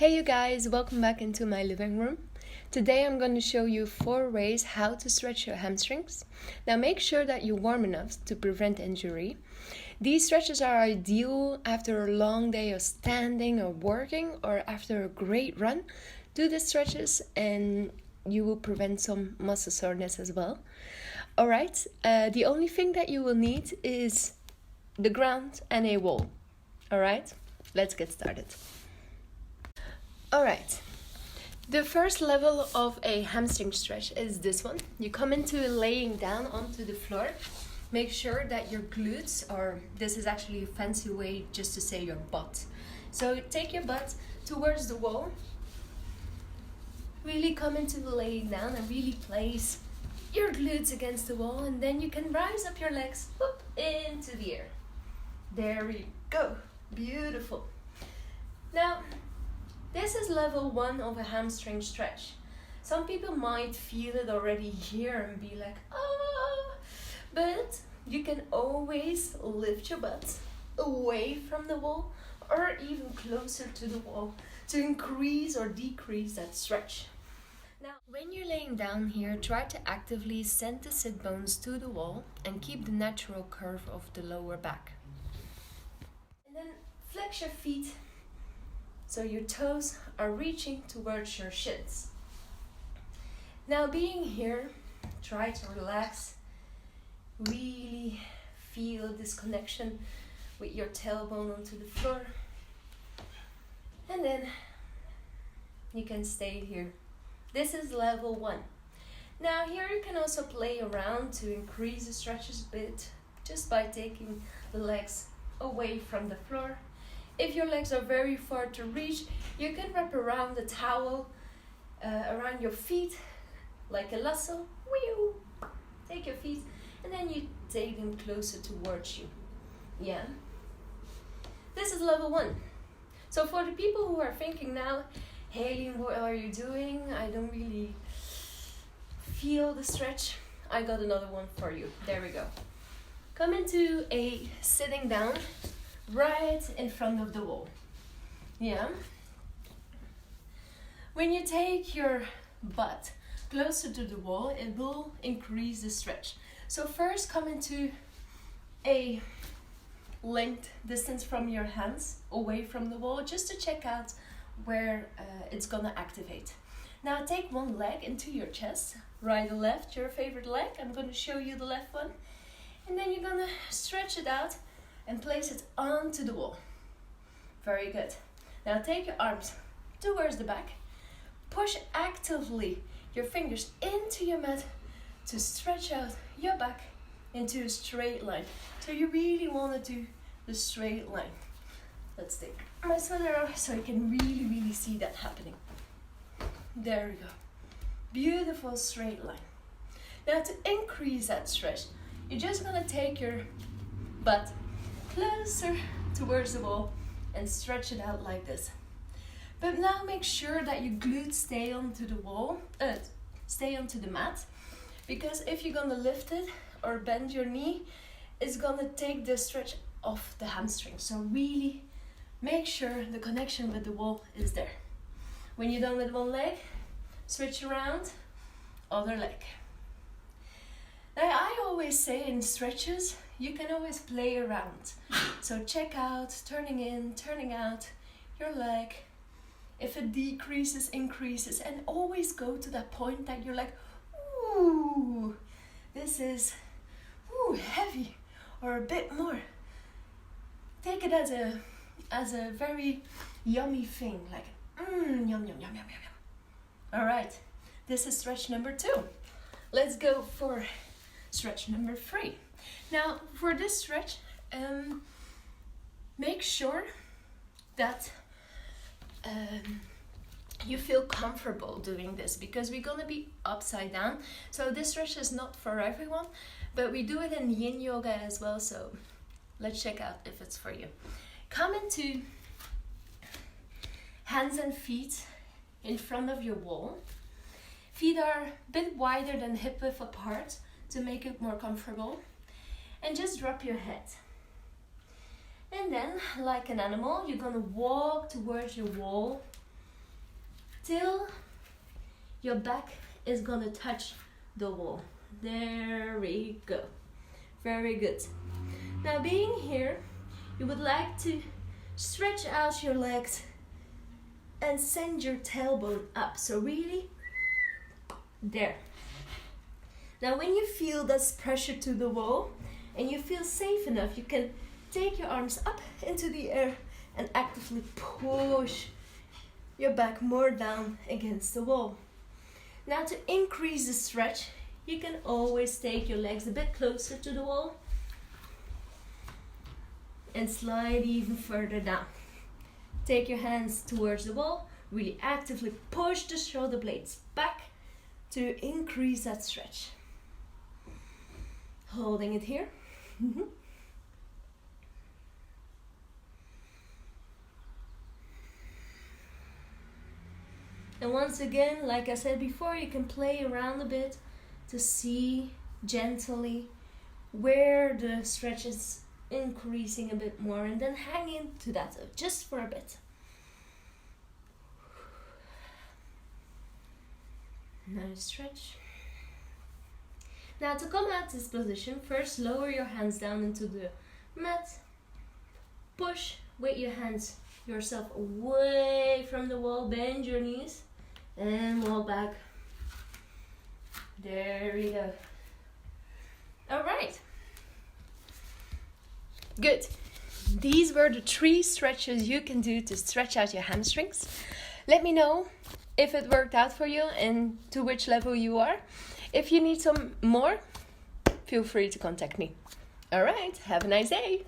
Hey you guys, welcome back into my living room. Today I'm going to show you 4 ways how to stretch your hamstrings. Now make sure that you're warm enough to prevent injury. These stretches are ideal after a long day of standing or working or after a great run. Do the stretches and you will prevent some muscle soreness as well. Alright, the only thing that you will need is the ground and a wall. Alright, let's get started. Alright, the first level of a hamstring stretch is this one. You come into laying down onto the floor. Make sure that your glutes, or this is actually a fancy way just to say your butt. So take your butt towards the wall. Really come into the laying down and really place your glutes against the wall, and then you can rise up your legs up into the air. There we go. Beautiful. Now, this is level 1 of a hamstring stretch. Some people might feel it already here and be like, oh, but you can always lift your butt away from the wall or even closer to the wall to increase or decrease that stretch. Now, when you're laying down here, try to actively send the sit bones to the wall and keep the natural curve of the lower back. And then flex your feet so your toes are reaching towards your shins. Now being here, try to relax. Really feel this connection with your tailbone onto the floor. And then you can stay here. This is level 1. Now here you can also play around to increase the stretches a bit just by taking the legs away from the floor. If your legs are very far to reach, you can wrap around the towel around your feet like a lasso. Wheel. Take your feet and then you take them closer towards you. Yeah. This is level 1. So for the people who are thinking now, hey, what are you doing? I don't really feel the stretch. I got another one for you. There we go. Come into a sitting down right in front of the wall. Yeah. When you take your butt closer to the wall, it will increase the stretch. So first come into a length distance from your hands away from the wall just to check out where it's gonna activate. Now take one leg into your chest, right or left, your favorite leg. I'm gonna show you the left one. And then you're gonna stretch it out and place it onto the wall. Very good. Now take your arms towards the back. Push actively your fingers into your mat to stretch out your back into a straight line. So you really want to do the straight line. Let's take my sweater off so you can really see that happening. There we go. Beautiful straight line. Now to increase that stretch, you're just gonna take your butt closer towards the wall and stretch it out like this. But now make sure that your glutes stay onto the wall, stay onto the mat, because if you're gonna lift it or bend your knee, it's gonna take the stretch off the hamstring. So really make sure the connection with the wall is there. When you're done with one leg, switch around, other leg. Now I always say in stretches, you can always play around. So check out, turning in, turning out your leg. If it decreases, increases, and always go to that point that you're like, ooh, this is heavy, or a bit more. Take it as a very yummy thing, like yum, yum, yum, yum, yum, yum. All right, this is stretch number 2. Let's go for stretch number 3. Now, for this stretch, make sure that you feel comfortable doing this, because we're gonna be upside down. So this stretch is not for everyone, but we do it in yin yoga as well. So let's check out if it's for you. Come into hands and feet in front of your wall. Feet are a bit wider than hip width apart to make it more comfortable. And just drop your head. And then, like an animal, you're gonna walk towards your wall till your back is gonna touch the wall. There we go. Very good. Now being here, you would like to stretch out your legs and send your tailbone up. So really, there. Now when you feel this pressure to the wall and you feel safe enough, you can take your arms up into the air and actively push your back more down against the wall. Now to increase the stretch, you can always take your legs a bit closer to the wall and slide even further down. Take your hands towards the wall, really actively push the shoulder blades back to increase that stretch. Holding it here. And once again, like I said before, you can play around a bit to see gently where the stretch is increasing a bit more, and then hang into that just for a bit. Nice stretch. Now to come out this position, first lower your hands down into the mat. Push with your hands yourself away from the wall, bend your knees and walk back. There we go. All right. Good. These were the 3 stretches you can do to stretch out your hamstrings. Let me know if it worked out for you and to which level you are. If you need some more, feel free to contact me. All right, have a nice day.